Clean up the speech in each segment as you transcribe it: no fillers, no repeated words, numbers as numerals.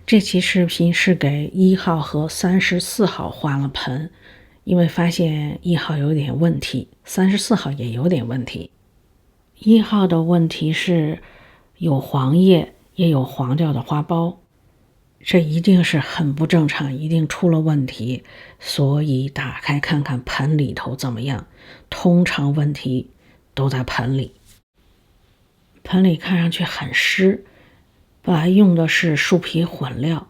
这期视频是给1号和34号换了盆，因为发现1号有点问题，34号也有点问题。1号的问题是有黄叶，也有黄掉的花苞，这一定是很不正常，一定出了问题，所以打开看看盆里头怎么样。通常问题都在盆里。盆里看上去很湿，本来用的是树皮混料，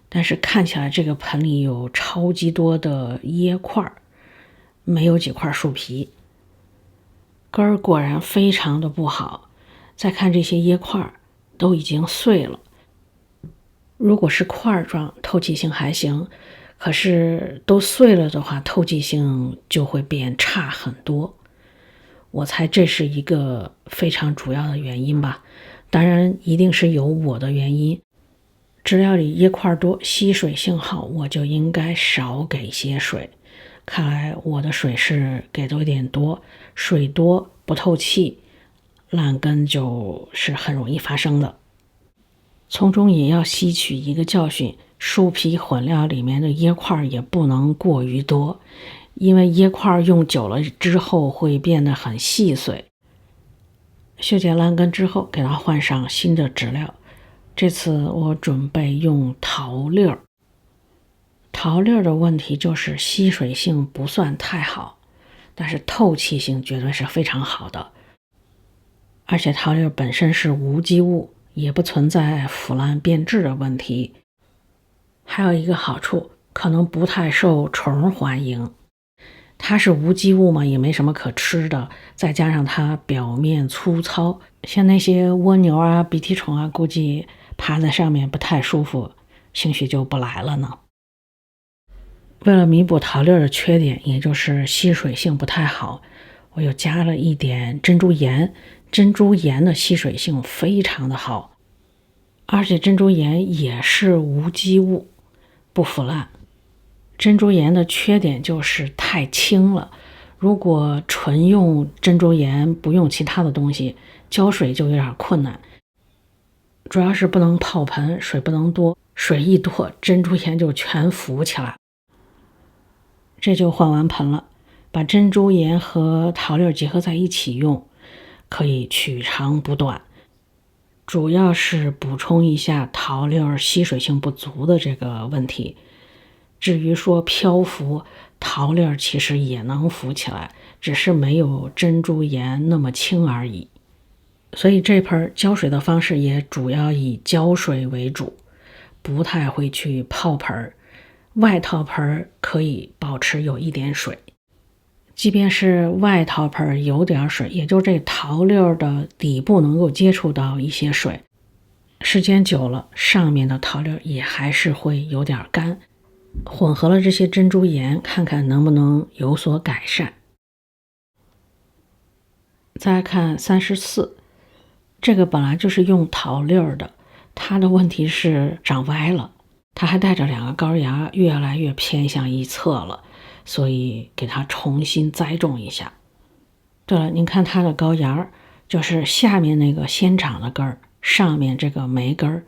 但是看起来这个盆里有超级多的椰块，没有几块树皮。根儿果然非常的不好，再看这些椰块都已经碎了。如果是块状，透气性还行，可是都碎了的话，透气性就会变差很多。我猜这是一个非常主要的原因吧，当然一定是有我的原因。知了里椰块多，吸水性好，我就应该少给些水。看来我的水是给的有点多，水多不透气，烂根就是很容易发生的。从中也要吸取一个教训，树皮混料里面的椰块也不能过于多，因为椰块用久了之后会变得很细碎。修剪烂根之后，给它换上新的植料。这次我准备用桃粒儿。桃粒儿的问题就是吸水性不算太好，但是透气性绝对是非常好的。而且桃粒儿本身是无机物，也不存在腐烂变质的问题。还有一个好处，可能不太受虫欢迎。它是无机物嘛，也没什么可吃的，再加上它表面粗糙，像那些蜗牛啊、鼻涕虫啊，估计爬在上面不太舒服，兴许就不来了呢。为了弥补桃粒儿的缺点，也就是吸水性不太好，我又加了一点珍珠岩。珍珠岩的吸水性非常的好，而且珍珠岩也是无机物，不腐烂。珍珠岩的缺点就是太轻了，如果纯用珍珠岩不用其他的东西，浇水就有点困难。主要是不能泡盆，水不能多，水一多珍珠岩就全浮起来。这就换完盆了，把珍珠岩和桃粒结合在一起用，可以取长补短，主要是补充一下桃粒吸水性不足的这个问题。至于说漂浮，桃粒其实也能浮起来，只是没有珍珠岩那么轻而已。所以这盆浇水的方式也主要以浇水为主，不太会去泡盆。外套盆可以保持有一点水，即便是外套盆有点水，也就这桃粒的底部能够接触到一些水，时间久了，上面的桃粒也还是会有点干。混合了这些珍珠岩，看看能不能有所改善。再看34，这个本来就是用桃粒的，它的问题是长歪了，它还带着2个高芽，越来越偏向一侧了，所以给它重新栽种一下。对了，您看它的高芽，就是下面那个先长的根儿，上面这个没根儿。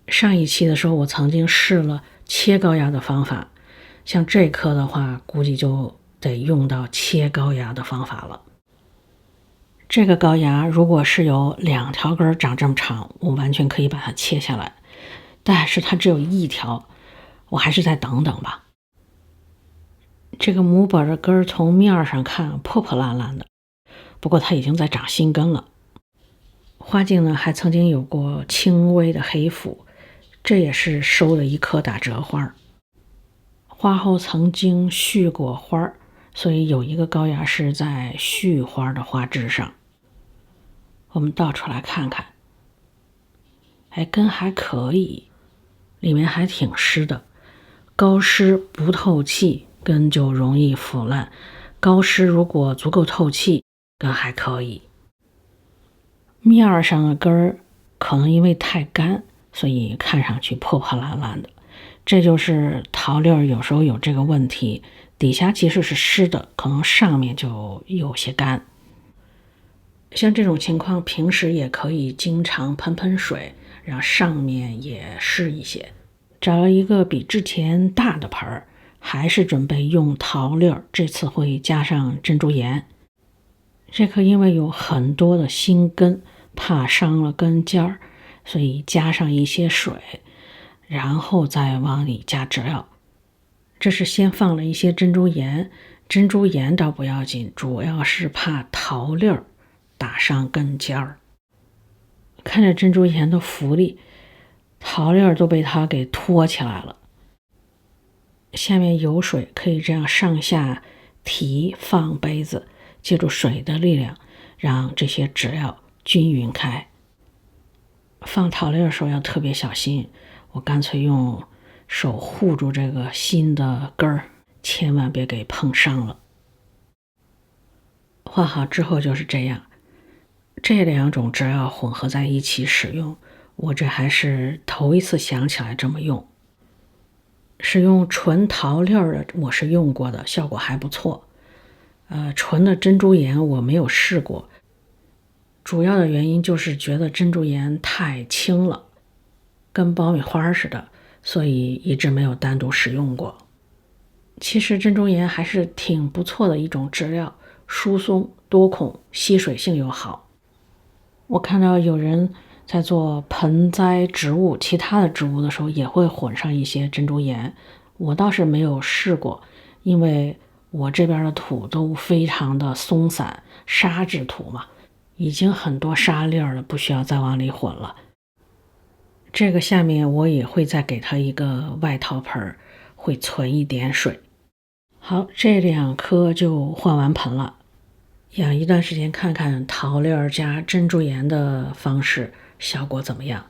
上一期的时候我曾经试了切高芽的方法，像这棵的话估计就得用到切高芽的方法了。这个高芽如果是有2条根长这么长，我完全可以把它切下来，但是它只有1条，我还是再等等吧。这个母本的根从面上看破破烂烂的，不过它已经在长新根了。花茎呢还曾经有过轻微的黑腐，这也是收的一颗打折花。花后曾经续过花，所以有一个高芽是在续花的花枝上。我们倒出来看看，根还可以，里面还挺湿的。高湿不透气，根就容易腐烂；高湿如果足够透气，根还可以。面上的根可能因为太干，所以看上去破破烂烂的。这就是桃粒有时候有这个问题，底下其实是湿的，可能上面就有些干。像这种情况，平时也可以经常喷喷水，让上面也湿一些。找了一个比之前大的盆儿，还是准备用桃粒儿，这次会加上珍珠岩。这棵因为有很多的新根，怕伤了根尖儿，所以加上一些水，然后再往里加植料。这是先放了一些珍珠岩，珍珠岩倒不要紧，主要是怕桃粒儿打伤根尖儿。看着珍珠岩的浮力，桃粒儿都被它给托起来了。下面有水，可以这样上下提放杯子，借助水的力量让这些植料均匀开。放桃粒的时候要特别小心，我干脆用手护住这个新的根儿，千万别给碰伤了。换好之后就是这样，这两种植料混合在一起使用，我这还是头一次想起来这么用。使用纯桃粒的我是用过的，效果还不错。纯的珍珠岩我没有试过，主要的原因就是觉得珍珠岩太轻了，跟爆米花似的，所以一直没有单独使用过。其实珍珠岩还是挺不错的一种质料，疏松多孔，吸水性又好。我看到有人在做盆栽植物，其他的植物的时候也会混上一些珍珠岩，我倒是没有试过，因为我这边的土都非常的松散，沙质土嘛，已经很多沙粒了，不需要再往里混了。这个下面我也会再给它一个外套盆，会存一点水。好，这两棵就换完盆了，养一段时间看看桃粒加珍珠岩的方式效果怎么样。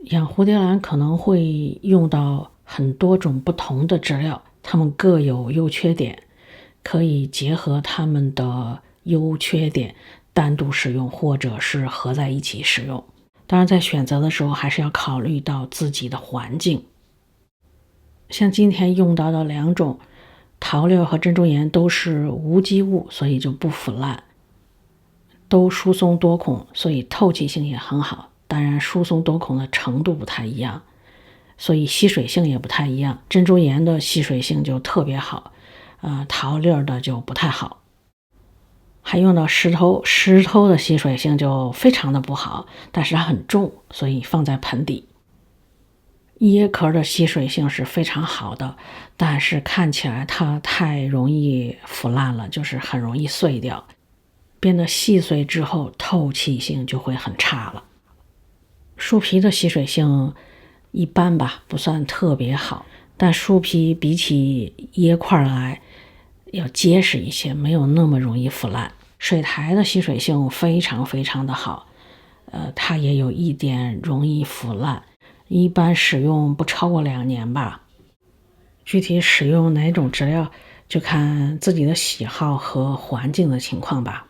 养蝴蝶兰可能会用到很多种不同的质料，它们各有优缺点，可以结合它们的优缺点单独使用，或者是合在一起使用。当然在选择的时候还是要考虑到自己的环境。像今天用到的两种桃粒和珍珠岩都是无机物，所以就不腐烂，都疏松多孔，所以透气性也很好。当然疏松多孔的程度不太一样，所以吸水性也不太一样。珍珠岩的吸水性就特别好，桃粒的就不太好。还用到石头，石头的吸水性就非常的不好，但是它很重，所以放在盆底。椰壳的吸水性是非常好的，但是看起来它太容易腐烂了，就是很容易碎掉，变得细碎之后透气性就会很差了。树皮的吸水性一般吧，不算特别好，但树皮比起椰块来要结实一些，没有那么容易腐烂。水苔的吸水性非常非常的好，它也有一点容易腐烂，一般使用不超过2年吧。具体使用哪种质料就看自己的喜好和环境的情况吧。